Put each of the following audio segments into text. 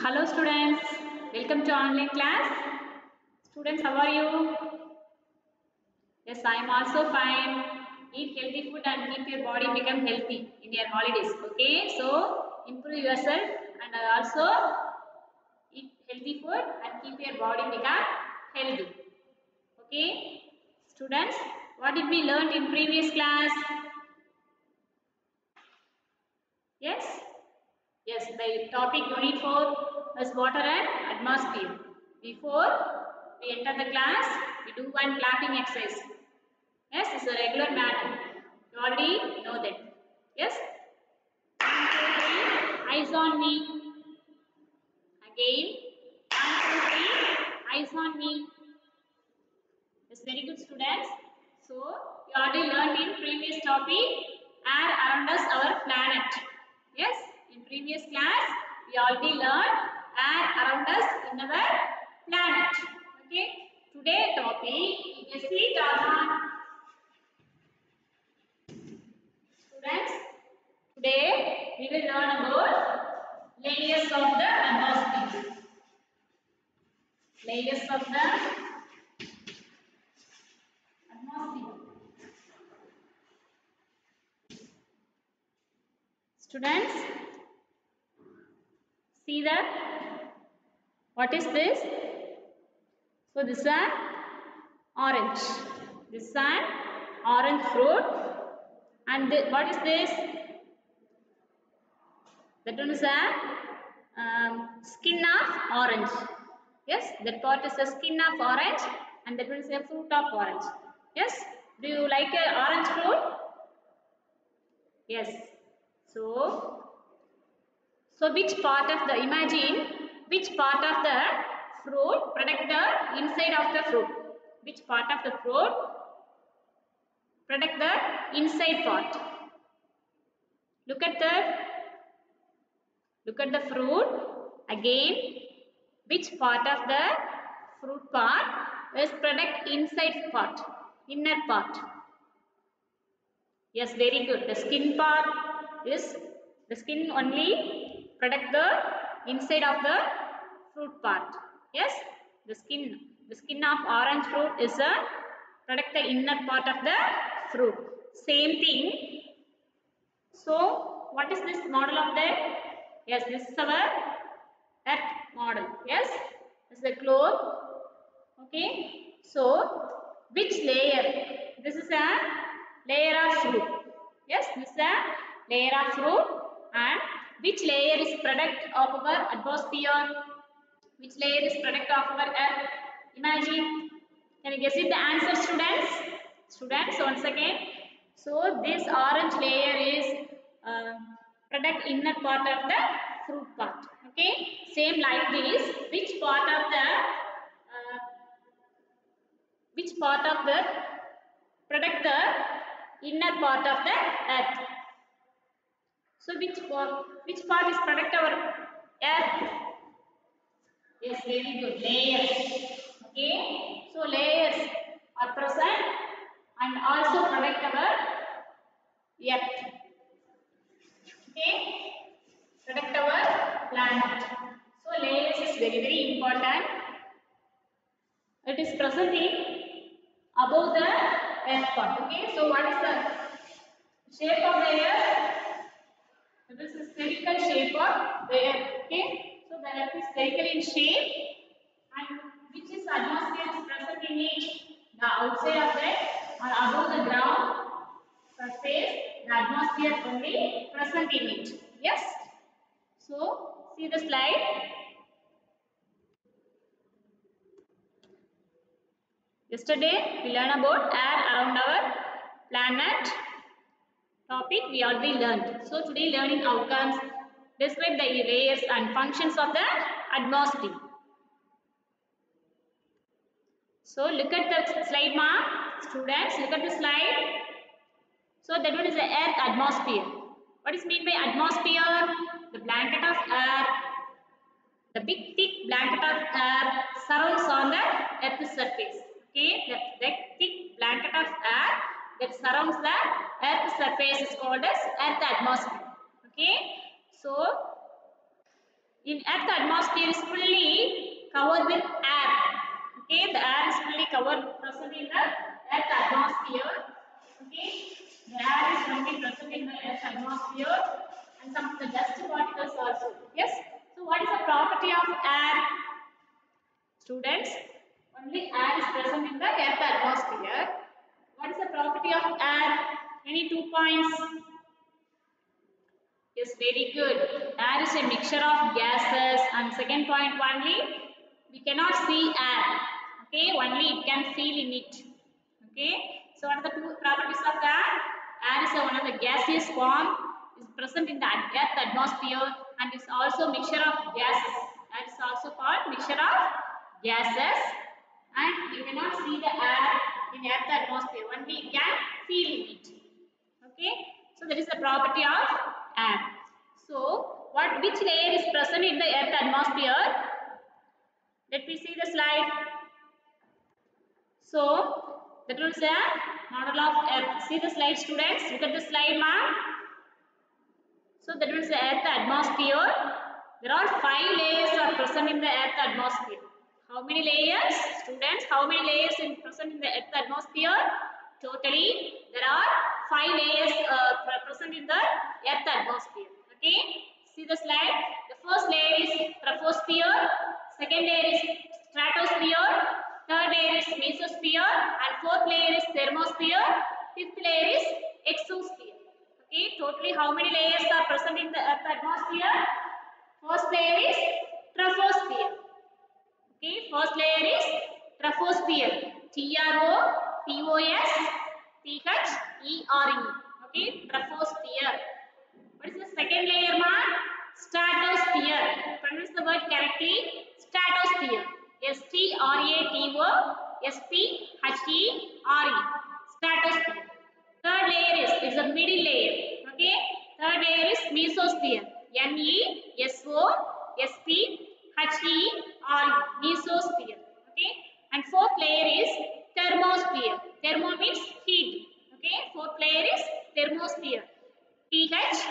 Hello students, welcome to online class. Students, how are you? Yes, I am also fine. Eat healthy food and keep your body become healthy in your holidays. Okay, so improve yourself and also eat healthy food and keep your body become healthy. Okay, students, what did we learn in previous class? Yes? Yes, the topic unit 4 is water and atmosphere. Before we enter the class, we do one clapping exercise. Yes, it's a regular manner. You already know that. Yes? 1, 2, 3, eyes on me. Again. 1, 2, 3, eyes on me. Yes, very good students. So, you already learned in previous topic, air around us, our planet. Yes, in previous class, we already learned air around us in our planet. Okay, today topic is the Dharma. Students, today we will learn about layers of the atmosphere. Layers of the atmosphere. Students, see that? What is this? So this is an orange. This is an orange fruit. And what is this? That one is a skin of orange. Yes, that part is the skin of orange, and that one is a fruit of orange. Yes, do you like a orange fruit? Yes. So which part of the, imagine which part of the fruit protect the inside of the fruit? Which part of the fruit protect the inside part? Look at the fruit. Again, which part of the fruit part is protect inside part, inner part? Yes, very good. The skin part is, the skin only protect the inside of the fruit part. Yes, the skin of orange fruit is a protect the inner part of the fruit. Same thing. So, what is this model of the? Yes, this is our earth model. Yes, this is the globe. Okay. So, which layer? This is a layer of fruit. Yes, this is a layer of fruit. And which layer is product of our atmosphere? Which layer is product of our earth? Imagine. Can you guess it? The answer, students? Students, once again. So, this orange layer is product inner part of the fruit part. Okay. Same like this. Which part of the product the inner part of the earth? So which part is product our earth? Yes, very good. Layers. Okay. So layers are present and also product our earth. Okay. Product our planet. So layers is very, very important. It is present in above the earth part. Okay. So what is the shape of the earth? This is spherical shape of the earth. Okay. So the earth is spherical in shape, and which is atmosphere is present in it? The outside of it or above the ground surface, the atmosphere only present in it. Yes. So see the slide. Yesterday we learned about air around our planet. Topic we already learned. So today learning outcomes. Describe the layers and functions of the atmosphere. So look at the slide, ma. Students, look at the slide. So that one is the earth atmosphere. What is meant by atmosphere? The blanket of air. The big thick blanket of air surrounds on the earth's surface. Okay, the thick blanket of air that surrounds the earth's surface is called as earth atmosphere. Okay, so In Earth, the atmosphere is fully covered with air. Okay, the air is fully covered, present in the Earth atmosphere. Okay, the air is fully present in the Earth atmosphere, and some of the dust particles also. Yes. So, what is the property of air? Students, only air is present in the Earth atmosphere. What is the property of air? Any 2 points? Yes, very good. Air is a mixture of gases, and second point only, we cannot see air. Okay, only it can feel in it. Okay, so what are the two properties of air? Air is one of the gaseous form, is present in the Earth atmosphere, and is also mixture of gases. Air is also called mixture of gases, and you cannot see the air in Earth atmosphere. Only it can feel in it. Okay, so that is the property of air. So which layer is present in the Earth atmosphere? Let me see the slide. So that was a model of Earth. See the slide, students. Look at the slide, ma'am. So that was the Earth atmosphere. There are 5 layers are present in the Earth atmosphere. How many layers, students? How many layers in present in the Earth atmosphere? Totally, there are 5 layers present in the Earth atmosphere. Okay, see the slide. The first layer is troposphere. Second layer is stratosphere. Third layer is mesosphere, and fourth layer is thermosphere. Fifth layer is exosphere. Okay, totally how many layers are present in the Earth atmosphere? First layer is troposphere. Okay, first layer is troposphere. Troposphere. Okay, troposphere. What is the second layer, ma? Stratosphere. Pronounce the word correctly. Stratosphere. S-T-R-A-T-O-S-P-H-E-R-E. Stratosphere. Third layer is the middle layer. Okay. Third layer is mesosphere. M-E-S-O-S-P-H-E-R-E. Mesosphere. Okay. And fourth layer is thermosphere. Thermo means heat. Okay. Fourth layer is thermosphere. T-H-E-R-M-O-S-P-H-E-R-E.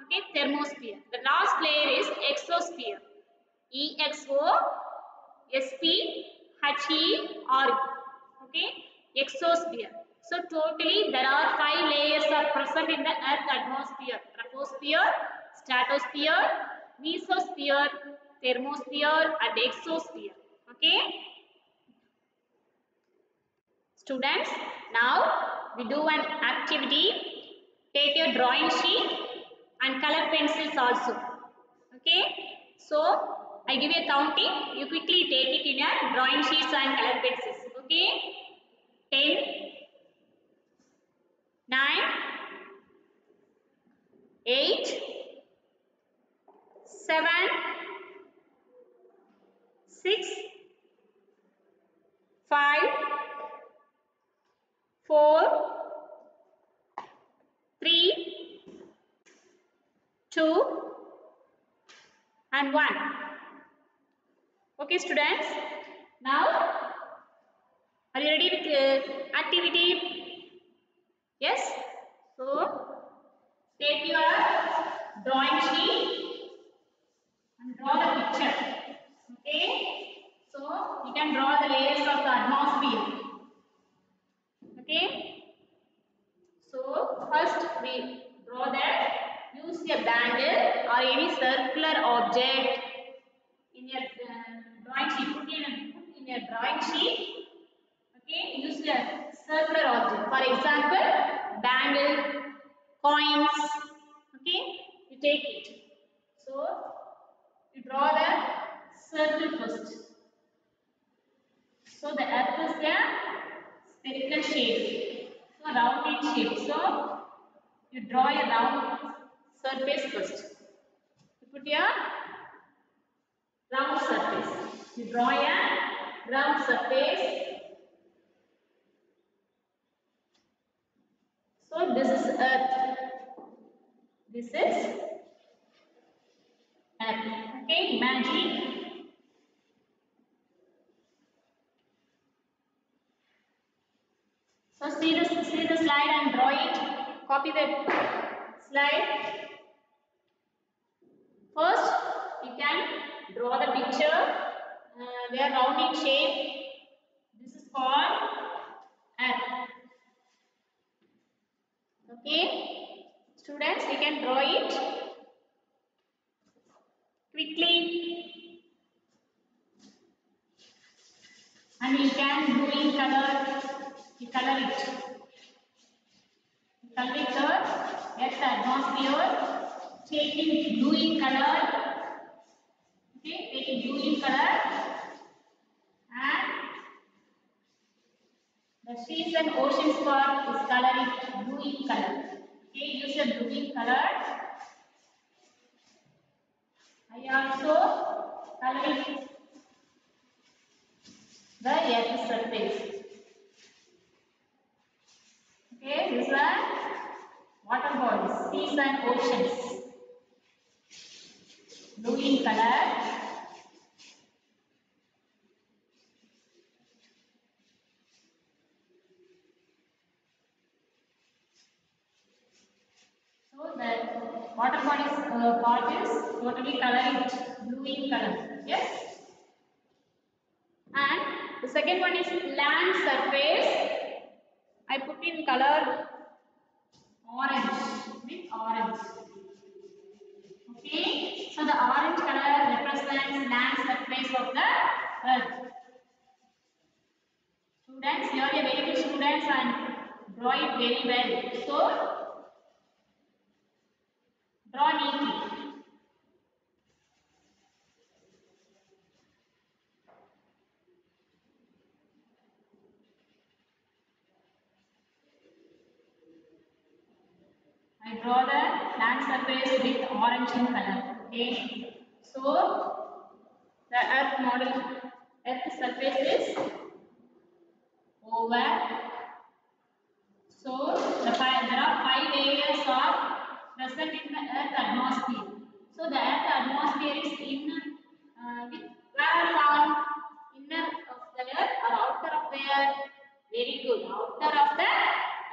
Okay. Thermosphere. The last layer is exosphere. E-X-O-S-P-H-E-R-E. Okay, exosphere. So totally there are 5 layers are present in the Earth atmosphere: troposphere, stratosphere, mesosphere, thermosphere, and exosphere. Okay, students. Now we do an activity. Take your drawing sheet and color pencils also. Okay, so I give you a counting. You quickly take it in your drawing sheets and color pencils. Okay, 10, 9, 8, 7, 6, 5, 4, 3, 2, and 1. Okay, students. Now, are you ready with activity? Yes. So, take your drawing sheet and draw the picture. Okay. So, you can draw the layers of the atmosphere. Okay. So, first we draw that. Use a bangle or any circular object in your drawing sheet. Put in your drawing sheet. Okay, use a circular object. For example, bangle, coins. Okay, you take it. So you draw the circle first. So the earth is a spherical shape. So rounded shape. So you draw a round surface first. You put your round surface. You draw a round surface. So this is earth. This is earth. Okay, imagine. So see the slide and draw it. Copy the the slide. First, you can draw the picture. They are round in shape. This is called earth. Okay, students, you can draw it quickly, and you can do in color. You color it. Color it the atmosphere. Taking blue in color. Okay, taking blue in color, and the seas and oceans part is colored blue in color. Okay, use a blue in color. I also colored the earth surface. Okay, these are water bodies, seas and oceans. Blue in color. So the water bodies part is totally colored blue in color. Yes. And the second one is land surface. I put in color orange with orange. Okay, so the orange color represents land surface of the earth. Students, you are a very good students and draw it very well. So, draw neatly. I draw the land surface with orange in color. Okay, so the earth model, earth surface is oval. So there are 5 layers are present in the earth atmosphere. So the earth atmosphere is in with where found inner of the earth or outer of the earth. Very good. Outer of the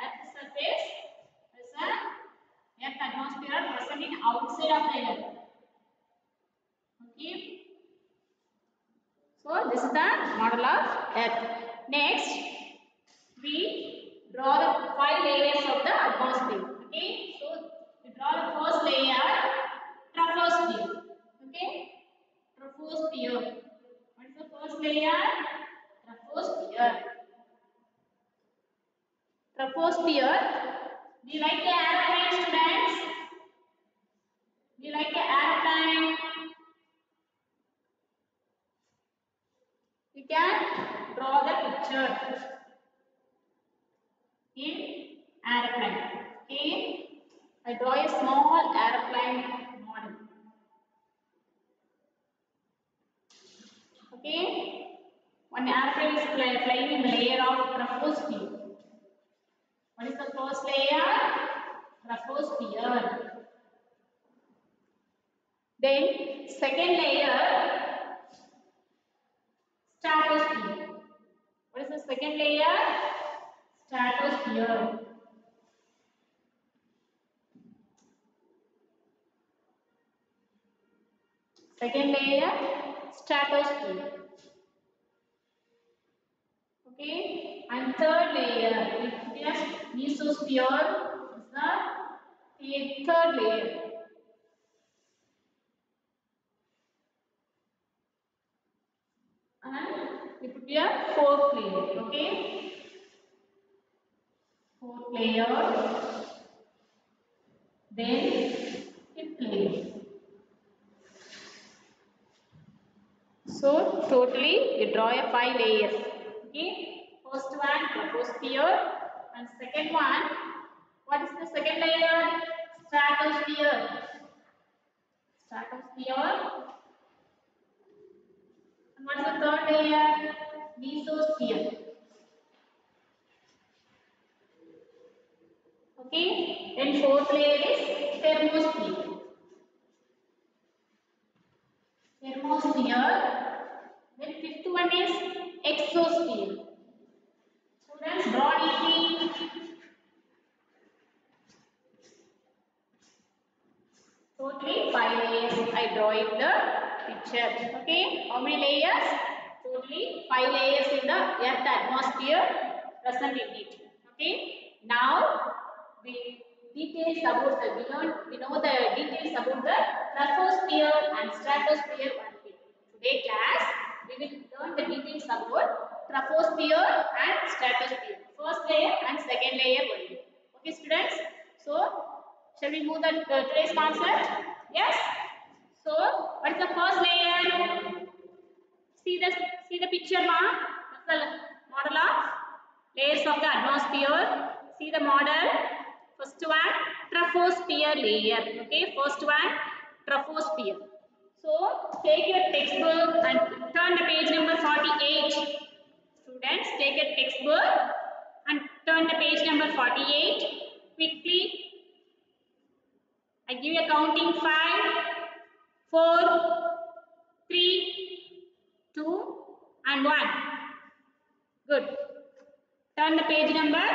earth surface is a earth atmosphere are present in outside of the earth. Okay. So this is the model of earth. Next, we draw the 5 layers of the atmosphere. Okay, so we draw the first layer, troposphere. Okay, troposphere. What is the first layer? Troposphere. Troposphere. Do you like the airplane, students? Do you like the airplane? You can draw the picture in airplane. Okay, I draw a small airplane model. Okay, one airplane is flying in the layer of troposphere. What is the first layer? Troposphere. Then second layer, stratosphere. What is the second layer? Stratosphere. Second layer, stratosphere. Okay, and third layer, yes, mesosphere is the third layer. And we put here fourth layer. Okay, fourth layer, then fifth layer. So totally you draw a 5 layers. Okay, first one troposphere, and second one, what is the second layer? Stratosphere. Stratosphere. And what is the third layer? Mesosphere. Okay, then fourth layer is thermosphere. Thermosphere. Then fifth one is exosphere. Students, draw neatly. Totally 5 layers I draw in the picture. Okay, how many layers? Totally 5 layers in the earth atmosphere present in it. Okay, now we details about the we know the details about the troposphere and stratosphere only. Today class we will learn the details about troposphere and stratosphere. First layer and second layer only. Okay, students. So shall we move the today's concept? Yes. So, what is the first layer? See the picture, ma. That's the model of layers of the atmosphere. See the model. First one, troposphere layer. Okay, first one, troposphere. So, take your textbook and turn the page number 48. Students, take your textbook and turn the page number 48. Quickly, I give you a counting 5, 4, 3, 2 and 1. Good. Turn the page number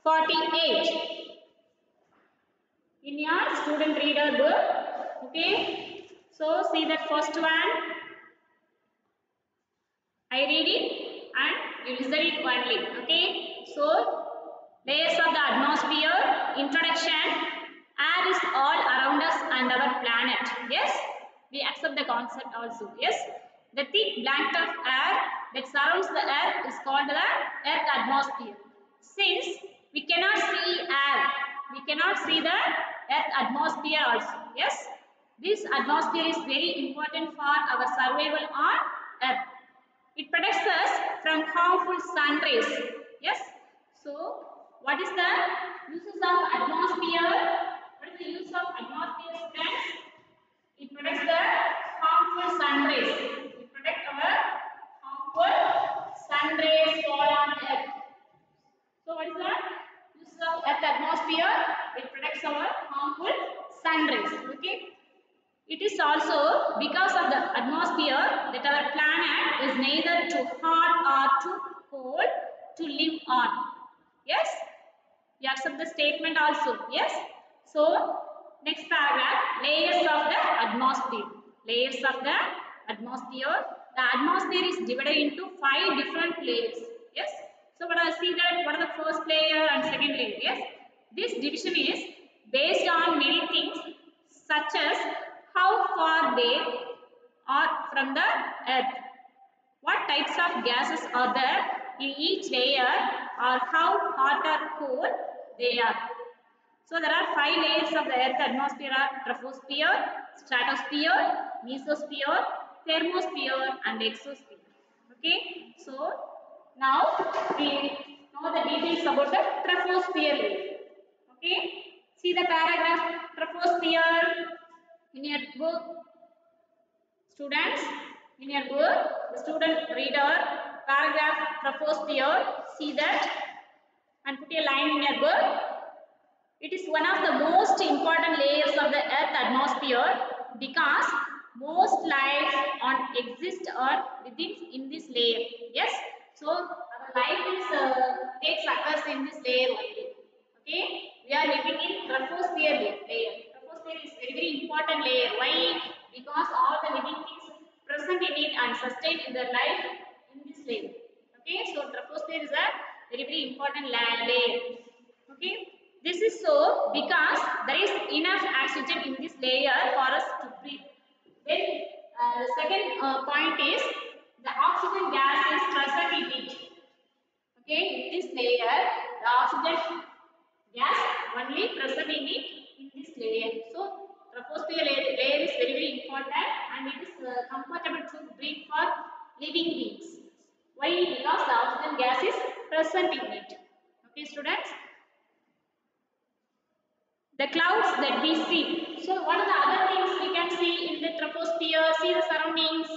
48 in your student reader book. Okay. So see that first one. I read it and you listen it only. Okay. So layers of the atmosphere. Introduction. Air is all around us and our planet. Yes, we accept the concept also. Yes, the thick blanket of air that surrounds the earth is called the earth atmosphere. Since we cannot see air, we cannot see the earth atmosphere also. Yes, this atmosphere is very important for our survival on earth. It protects us from harmful sun rays. Yes. So, what is the uses of atmosphere? What is the use of atmosphere, students? It protects the harmful sun rays. It protects our harmful sun rays fall on earth. So, what is the use of earth atmosphere? It protects our harmful sun rays. Okay. It is also because of the atmosphere that our planet is neither too hot or too cold to live on. Yes? You accept the statement also. Yes? So, next paragraph, layers of the atmosphere. Layers of the atmosphere. The atmosphere is divided into 5 different layers. Yes? So, what I see that what are the first layer and second layer? Yes? This division is based on many things such as how far they are from the earth, what types of gases are there in each layer, or how hot or cold they are. So there are 5 layers of the earth atmosphere are troposphere, stratosphere, mesosphere, thermosphere and exosphere. Okay, so now we know the details about the troposphere layer. Okay, see the paragraph troposphere in your book, students. In your book, the student reader paragraph troposphere. See that and put a line in your book. It is one of the most important layers of the earth atmosphere because most life on exist or within in this layer. Yes, so our life is takes occurs in this layer only. Okay, we are living in troposphere layer. Troposphere is very important layer. Why? Because all the living things present in it and sustain in their life in this layer. Okay, so troposphere is a very important layer. Okay, this is so because there is enough oxygen in this layer for us to breathe. Then the second point is the oxygen gas is present in it. Okay, in this layer the oxygen gas only present in it in this layer. So troposphere layer is very important and it is comfortable to breathe for living beings. Why? Because the oxygen gas is present in it. Okay, students. The clouds that we see. So what are the other things we can see in the troposphere? See the surroundings.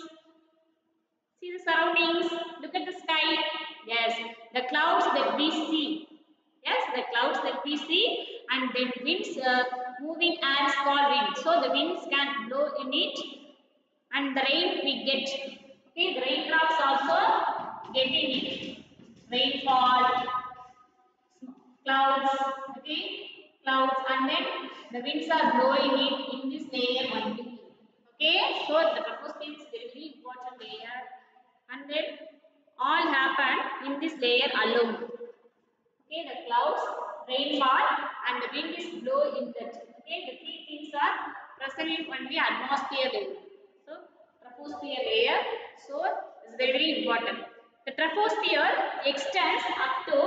See the surroundings. Look at the sky. Yes, the clouds that we see. Yes, the clouds that we see, and then winds, moving air is called wind. So the winds can blow in it, and the rain we get. Okay, the raindrops also get in it. Rainfall, clouds, okay, clouds, and then the winds are blowing it in this layer only. Okay, so the troposphere is very important layer, and then all happen in this layer alone. Okay, the clouds, rainfall, and the wind is blow in that. Okay, the three things are present in only atmosphere layer. So troposphere layer, so it's very important. The troposphere extends up to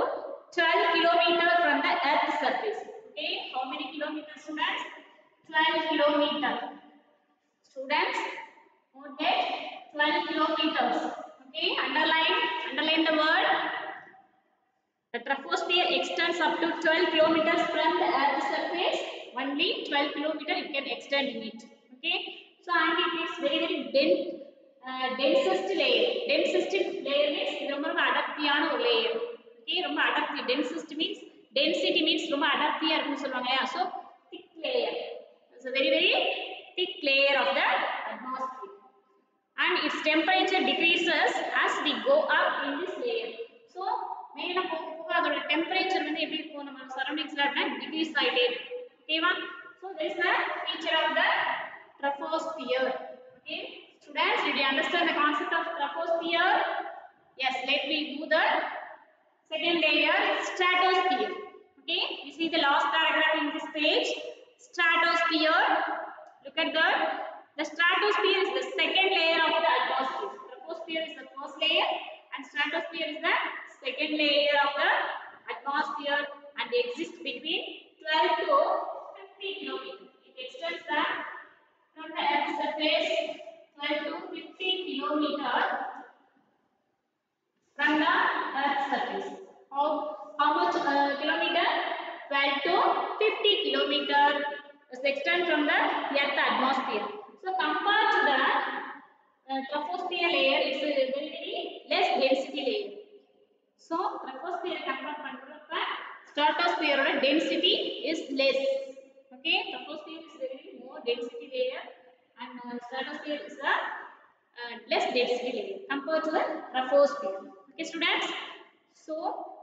12 kilometers from the Earth's surface. Okay, how many kilometers, students? 12 kilometers. Students, note that 12 kilometers. Okay, underline the word. The troposphere extends up to 12 kilometers from the Earth's surface. Only 12 kilometers it can extend in it. Okay, so and it is very dense, densest layer. Densest layer means ரொம்ப அடர்த்தியான ஒரு layer. Okay, ரொம்ப அடர்த்தி. Densest means density means ரொம்ப அடர்த்தியா இருக்குன்னு சொல்லுவாங்க இல்லையா? So thick layer. It's a very thick layer of the atmosphere. And its temperature decreases as we go up in this layer. So மேல போக போக அதோட டெம்பரேச்சர் வந்து எப்படி இருக்கும் நம்ம சரௌண்டிங்ஸ்ல அப்படினா டிக்ரீஸ் ஆயிட்டே இருக்கும். ஓகேவா? So there is a feature of the troposphere. Okay, students, did you understand the concept of troposphere? Yes, let me do the second layer, stratosphere. Okay, you see the last paragraph in this page, stratosphere. Look at that. The stratosphere is the second layer of the atmosphere. Troposphere is the first layer and stratosphere is the second layer of the atmosphere, and exists between 12 to 50 kilometers. It extends from the Earth's surface 12 to 50 kilometers from the Earth's surface. How much kilometer? 12 to 50 kilometers is extend from the Earth atmosphere. So compared to the troposphere layer, is a very less density layer. So troposphere compare பண்றப்ப stratosphere oda density is less. Okay, troposphere is very more density layer and stratosphere is a less density layer compared to the troposphere. Okay, students. So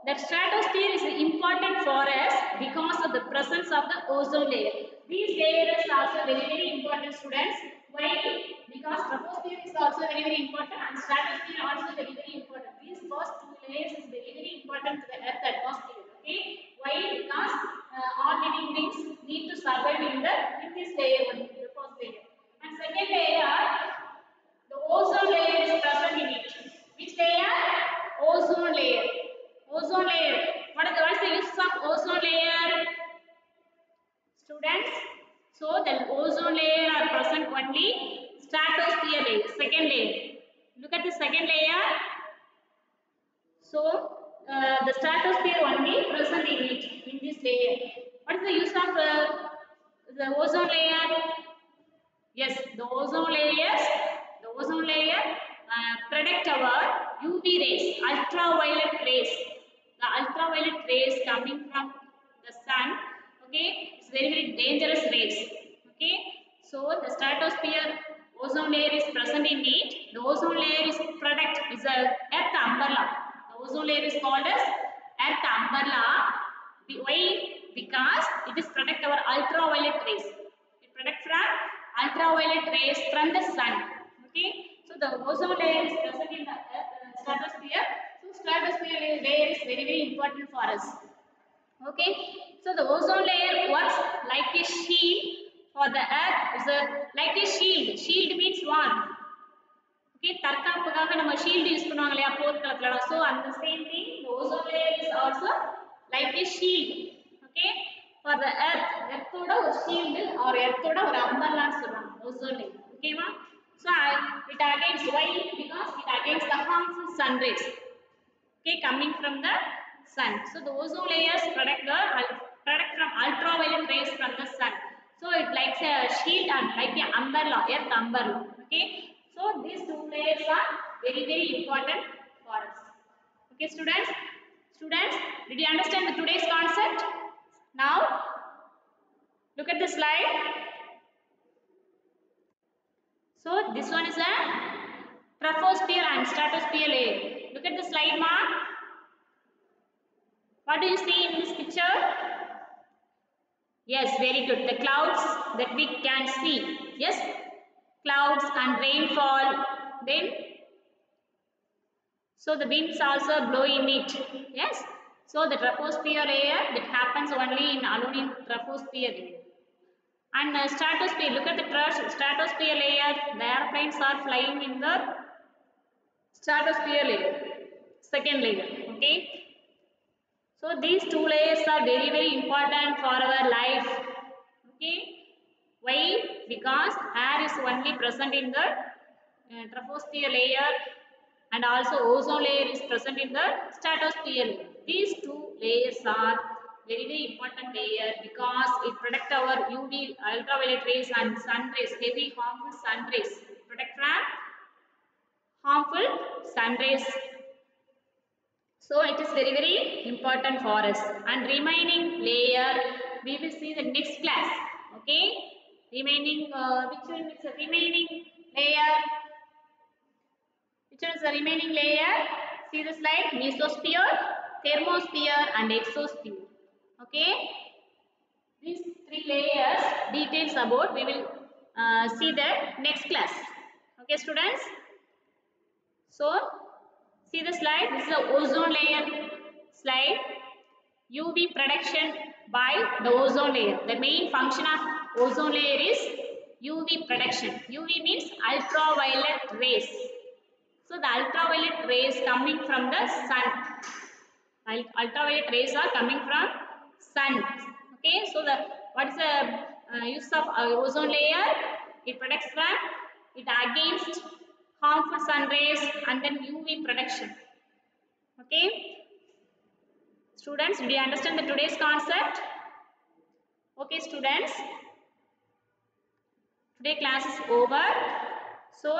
that stratosphere is important for us because of the presence of the ozone layer. These layers are also very important, students. Why? Because troposphere is also very important and stratosphere also very important. These first two layers is very important to the Earth atmosphere. Okay, why? Because all living things need to survive in this layer only, the first layer. And second layer, the ozone layer is present in it. Which layer? Ozone layer. Ozone layer. What is the use of ozone layer? Students, so the ozone layer are present only stratosphere layer, second layer. Look at the second layer. So the stratosphere only present in it, in this layer. What is the use of the ozone layer? Yes, the ozone layer protect our UV rays, ultraviolet rays. The ultraviolet rays coming from the sun, okay, it's very dangerous rays. Okay, so the stratosphere ozone layer is present in it. The ozone layer is a earth umbrella. The ozone layer is called as earth umbrella. Why? Because it is protect our ultraviolet rays. It protect from ultraviolet rays from the sun. Okay, so the ozone layer is present in the stratosphere. So stratosphere layer is very important for us. Okay, so the ozone layer works like a shield for the earth. Is like a shield. Shield means what? Okay, தற்காப்புக்காக நம்ம shield use பண்ணுவாங்க இல்லையா போர்க்களத்துல. So and the same thing, the ozone layer is also like a shield. Okay, for the earth. Earth oda ஒரு shield or earth oda ஒரு umbrella ன்னு சொல்றாங்க ozone layer. Okay ma? So it against why? Because it against the harmful sun rays. Okay, coming from the sun. So the ozone layers protect from ultraviolet rays from the sun. So it likes a shield and like an umbrella, earth umbrella. Okay, so these two layers are very important for us. Okay, students, did you understand the today's concept? Now look at the slide. So this one is a troposphere and stratosphere layer. Look at the slide, ma. What do you see in this picture? Yes, very good. The clouds that we can see. Yes, clouds and rainfall. Then, so the winds also blow in it. Yes. So the troposphere layer that happens only in alone in troposphere layer. And stratosphere. Look at the stratosphere layer. The airplanes are flying in the stratosphere layer, second layer. Okay. So these two layers are very important for our life. Okay. Why? Because air is only present in the troposphere layer, and also ozone layer is present in the stratosphere layer. These two layers are very important layer because it protect our UV ultraviolet rays and sun rays, heavy harmful sun rays. Protect from harmful sun rays. So it is very important for us. And remaining layer we will see the next class. Okay. Remaining which one is the remaining layer? Which one is the remaining layer? See the slide. Mesosphere, thermosphere and exosphere. Okay. These three layers details about we will see that next class. Okay students. So see the slide. This is the ozone layer slide. UV protection by the ozone layer. The main function of ozone layer is UV protection. UV means ultraviolet rays. So the ultraviolet rays coming from the sun. Ultraviolet rays are coming from sun. Okay. So the what is the use of ozone layer? It protects from it against harmful sun rays and then UV protection. Okay. Students, did you understand the today's concept? Okay, students. Today class is over. So,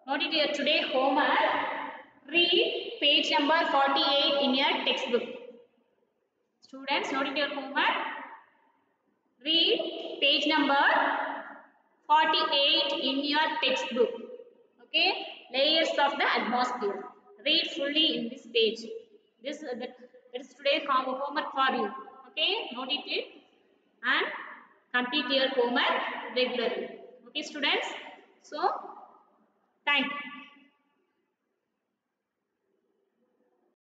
note it here today homework. Read page number 48 in your textbook. Students, note it your homework. Read page number 48 in your textbook. Okay, layers of the atmosphere. Read fully in this page. This that is today's homework for you. Okay, note it and complete your homework regularly. Okay, students. So, thank you.